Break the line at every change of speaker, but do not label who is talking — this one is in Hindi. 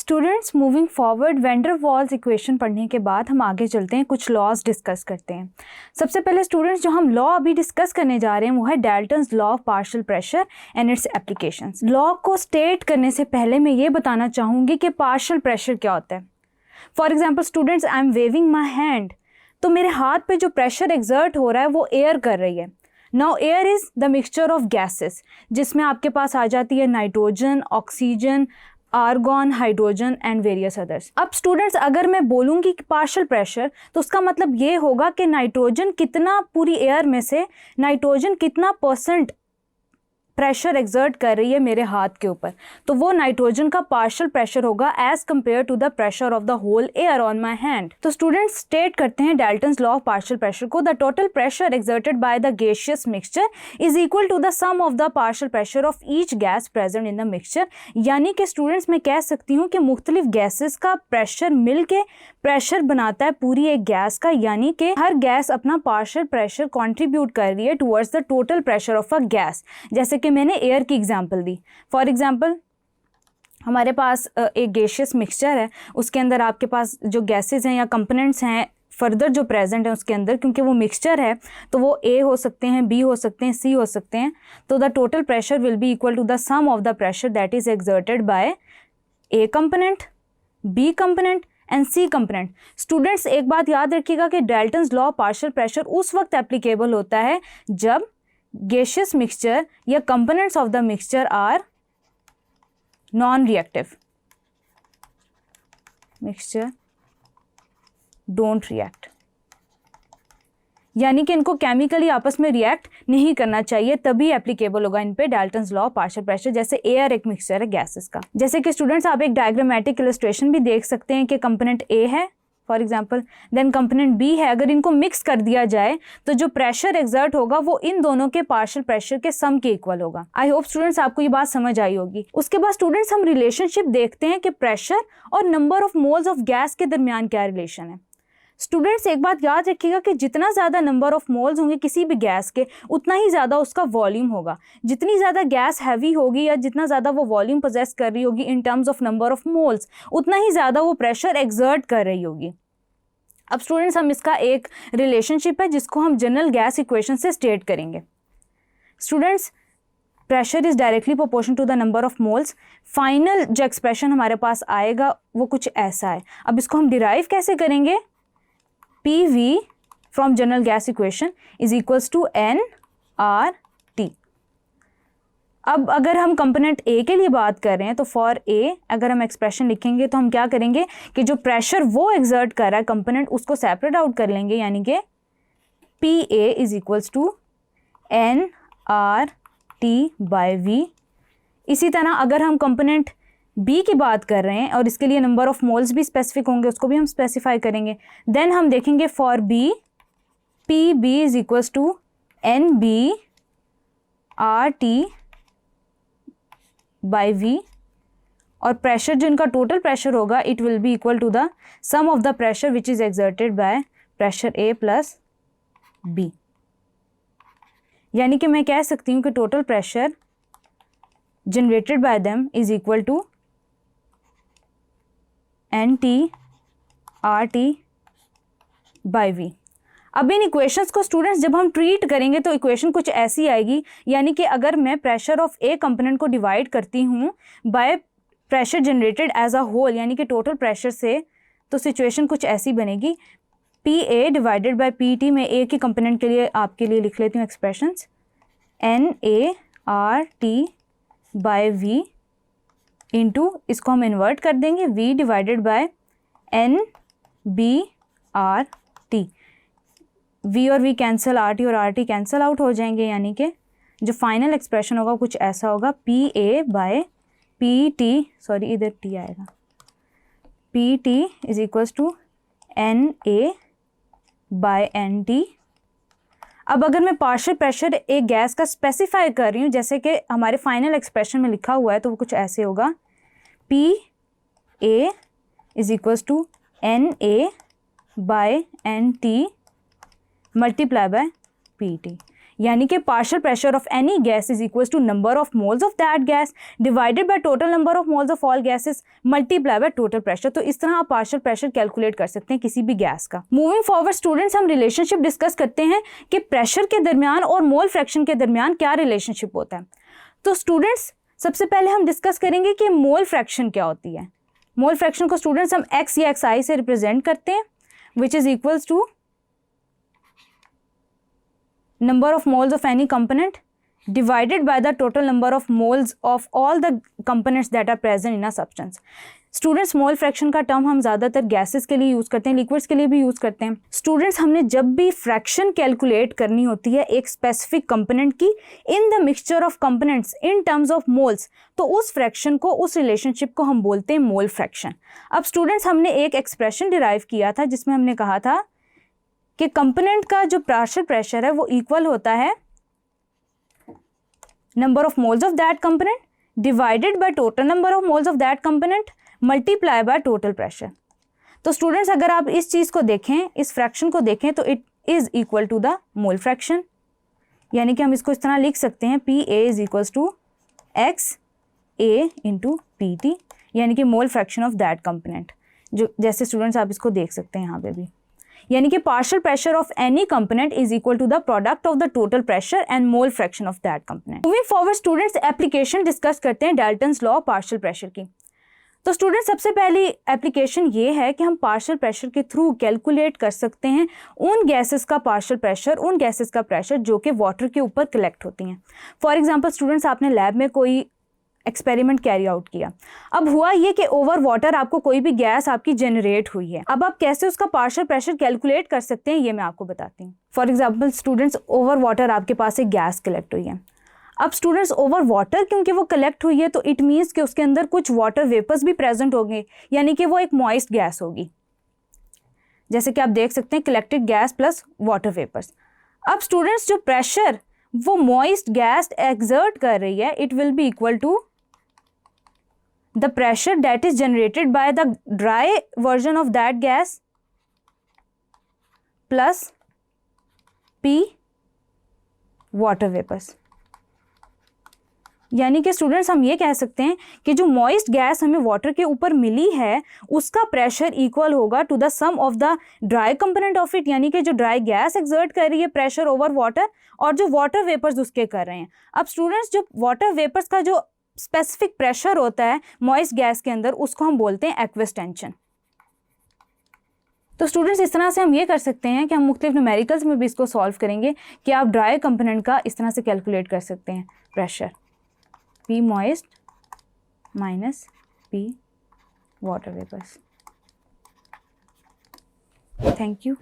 Students, moving forward van der Waals equation पढ़ने के बाद हम आगे चलते हैं, कुछ लॉज डिस्कस करते हैं। सबसे पहले स्टूडेंट्स जो हम लॉ अभी डिस्कस करने जा रहे हैं वो है Dalton's law of partial pressure and it's applications. Law को स्टेट करने से पहले मैं ये बताना चाहूँगी कि पार्शियल प्रेशर क्या होता है। For example students, I am waving my hand, तो मेरे हाथ पे जो प्रेशर एग्जर्ट हो रहा है वो एयर कर रही है। Now air is the mixture of gases, जिसमें आपके पास आ जाती है nitrogen, oxygen, argon, hydrogen and various others. अब स्टूडेंट्स अगर मैं बोलूँगी कि पार्शियल प्रेशर, तो उसका मतलब ये होगा कि नाइट्रोजन कितना, पूरी एयर में से नाइट्रोजन कितना परसेंट प्रेशर एक्सर्ट कर रही है मेरे हाथ के ऊपर, तो वो नाइट्रोजन का पार्शियल प्रेशर होगा as compared to the pressure of the whole air on my hand. तो स्टूडेंट्स स्टेट करते हैं Dalton's law of partial pressure को, the total pressure exerted by the gaseous mixture is equal to the sum of the partial pressure of each gas present in the mixture. यानी कि स्टूडेंट्स मैं कह सकती हूँ कि मुख्तलिफ गैसेस का प्रेशर मिल के प्रेशर बनाता है पूरी एक गैस का, यानी कि हर गैस अपना पार्शियल प्रेशर कॉन्ट्रीब्यूट कर रही है towards the total pressure of a gas. जैसे कि मैंने एयर की एग्जांपल दी। फॉर एग्जांपल हमारे पास एक गैसियस मिक्सचर है, उसके अंदर आपके पास जो गैसेस हैं या कंपोनेंट्स हैं फर्दर जो प्रेजेंट है उसके अंदर, क्योंकि वो मिक्सचर है तो वो ए हो सकते हैं, बी हो सकते हैं, सी हो सकते हैं, तो the total pressure will be equal to the sum of the pressure that is exerted by A component, B component and C component. Students एक बात याद रखिएगा कि डाल्टन्स लॉ पार्शियल प्रेशर उस वक्त एप्लीकेबल होता है जब gaseous mixture या components of the mixture are non-reactive, mixture don't react, यानी कि इनको केमिकली आपस में रिएक्ट नहीं करना चाहिए, तभी एप्लीकेबल होगा इन पे डाल्टन्स लॉ पार्शियल प्रेशर। जैसे एयर एक मिक्सचर है गैसेस का। जैसे कि स्टूडेंट्स आप एक डायग्रामेटिक इलस्ट्रेशन भी देख सकते हैं कि कंपोनेंट ए है for example, then component B है। अगर इनको मिक्स कर दिया जाए तो जो प्रेशर एक्सर्ट होगा वो इन दोनों के पार्शियल प्रेशर के सम के इक्वल होगा। आई होप स्टूडेंट्स आपको ये बात समझ आई होगी। उसके बाद स्टूडेंट्स हम रिलेशनशिप देखते हैं कि प्रेशर और number of moles of gas के दरमियान क्या रिलेशन है। स्टूडेंट्स एक बात याद रखिएगा कि जितना ज़्यादा नंबर ऑफ मोल्स होंगे किसी भी गैस के, उतना ही ज़्यादा उसका वॉल्यूम होगा। जितनी ज़्यादा गैस हैवी होगी या जितना ज़्यादा वो वॉल्यूम पोजेस कर रही होगी in terms of number of moles, उतना ही ज़्यादा वो प्रेशर एक्सर्ट कर रही होगी। अब स्टूडेंट्स हम इसका एक रिलेशनशिप है जिसको हम जनरल गैस इक्वेशन से स्टेट करेंगे। Students pressure is directly proportional to the number of moles. Final जो एक्सप्रेशन हमारे पास आएगा वो कुछ ऐसा है। अब इसको हम डिराइव कैसे करेंगे? PV from general gas equation is equals to nRT। अब अगर हम कंपोनेंट ए के लिए बात कर रहे हैं तो फॉर ए अगर हम एक्सप्रेशन लिखेंगे तो हम क्या करेंगे कि जो प्रेशर वो एक्सर्ट कर रहा है कंपोनेंट उसको सेपरेट आउट कर लेंगे, यानी कि PA is equals to nRT by V। इसी तरह अगर हम कंपोनेंट बी की बात कर रहे हैं और इसके लिए नंबर ऑफ मोल्स भी स्पेसिफिक होंगे, उसको भी हम स्पेसिफाई करेंगे। देन हम देखेंगे for B PB is equals to nBRT by V, और प्रेशर जो इनका टोटल प्रेशर होगा it will be equal to the sum of the pressure which is exerted by pressure A plus B। यानी कि मैं कह सकती हूँ कि total pressure generated by them is equal to nTRT by V। अब इन इक्वेशंस को स्टूडेंट्स जब हम ट्रीट करेंगे तो इक्वेशन कुछ ऐसी आएगी, यानी कि अगर मैं प्रेशर ऑफ ए कंपोनेंट को डिवाइड करती हूँ by pressure generated as a whole, यानी कि टोटल प्रेशर से, तो सिचुएशन कुछ ऐसी बनेगी PA डिवाइडेड बाय PT। मैं ए की कंपोनेंट के लिए आपके लिए लिख लेती हूँ expressions, nART by V into, इसको हम इन्वर्ट कर देंगे, V divided by nBRT। V और V कैंसिल, RT और RT कैंसिल आउट हो जाएंगे, यानी कि जो फाइनल एक्सप्रेशन होगा कुछ ऐसा होगा PA बाय PT, सॉरी इधर T आएगा, PT is equals to NA by NT। अब अगर मैं पार्शियल प्रेशर एक गैस का स्पेसिफाई कर रही हूँ जैसे कि हमारे फाइनल एक्सप्रेशन में लिखा हुआ है, तो वो कुछ ऐसे होगा PA is equals to NA by NT multiply by PT। यानी कि partial pressure of any gas is equal to number of moles of that gas divided by total number of moles of all gases multiply by total pressure. तो इस तरह आप पार्शियल प्रेशर कैलकुलेट कर सकते हैं किसी भी गैस का। मूविंग फॉरवर्ड स्टूडेंट्स, हम रिलेशनशिप डिस्कस करते हैं कि प्रेशर के दरमियान और मोल फ्रैक्शन के दरमियान क्या रिलेशनशिप होता है। तो स्टूडेंट्स सबसे पहले हम डिस्कस करेंगे कि मोल फ्रैक्शन क्या होती है। मोल फ्रैक्शन को स्टूडेंट्स हम x या xi से रिप्रेजेंट करते हैं, which is equals to number of moles of any component divided by the total number of moles of all the components that are present in a substance। Students mole fraction का टर्म हम ज़्यादातर गैसेस के लिए यूज़ करते हैं, लिक्विड्स के लिए भी यूज़ करते हैं। स्टूडेंट्स हमने जब भी फ्रैक्शन कैलकुलेट करनी होती है एक स्पेसिफिक कंपोनेंट की इन the mixture of components in terms of moles, तो उस फ्रैक्शन को, उस रिलेशनशिप को हम बोलते हैं मोल फ्रैक्शन। अब स्टूडेंट्स हमने एक एक्सप्रेशन डिराइव किया था जिसमें हमने कहा था कि कंपोनेंट का जो पार्शियल प्रेशर है वो इक्वल होता है number of moles of that component divided by total number of moles of that component multiply by total pressure. तो स्टूडेंट्स अगर आप इस चीज़ को देखें, इस फ्रैक्शन को देखें, तो it is equal to the mole fraction. यानी कि हम इसको इस तरह लिख सकते हैं P A is equals to X A into P T, यानी कि mole fraction of that component. जो जैसे स्टूडेंट्स आप इसको देख सकते हैं यहाँ पे भी, यानी कि partial pressure of any component is equal to the product of the total pressure and mole fraction of that component. Moving forward students application discuss करते हैं Dalton's law of partial pressure की। तो स्टूडेंट्स सबसे पहली एप्लीकेशन ये है कि हम पार्शियल प्रेशर के थ्रू कैलकुलेट कर सकते हैं उन गैसेस का पार्शियल प्रेशर, उन गैसेस का प्रेशर जो कि वाटर के ऊपर कलेक्ट होती हैं। फॉर एग्जांपल स्टूडेंट्स आपने लैब में कोई एक्सपेरिमेंट कैरी आउट किया, अब हुआ ये कि ओवर वाटर आपको कोई भी गैस आपकी जनरेट हुई है। अब आप कैसे उसका पार्शियल प्रेशर कैलकुलेट कर सकते हैं ये मैं आपको बताती हूँ। For example students over water आपके पास एक गैस कलेक्ट हुई है। अब स्टूडेंट्स ओवर वाटर क्योंकि वो कलेक्ट हुई है तो इट मीन्स कि उसके अंदर कुछ वाटर वेपर्स भी प्रेजेंट होंगे, यानी कि वो एक मॉइस्ट गैस होगी। जैसे कि आप देख सकते हैं collected gas plus water vapours. अब स्टूडेंट्स जो प्रेशर वो मॉइस्ट गैस एक्सर्ट कर रही है it will be equal to the pressure that is generated by the dry version of that gas plus P water vapors। यानी कि स्टूडेंट्स हम ये कह सकते हैं कि जो मॉइस्ट गैस हमें वाटर के ऊपर मिली है उसका प्रेशर इक्वल होगा to the sum of the dry component of it, यानी कि जो ड्राई गैस एक्सर्ट कर रही है प्रेशर ओवर वाटर और जो वाटर वेपर्स उसके कर रहे हैं। अब स्टूडेंट्स जो वाटर वेपर्स का जो स्पेसिफिक प्रेशर होता है मॉइस्ट गैस के अंदर उसको हम बोलते हैं एक्वस टेंशन। तो स्टूडेंट्स इस तरह से हम ये कर सकते हैं कि हम मुख्तलिफ न्यूमेरिकल्स में भी इसको सॉल्व करेंगे कि आप ड्राई कंपोनेंट का इस तरह से कैलकुलेट कर सकते हैं pressure P moist minus P water vapours. Thank you.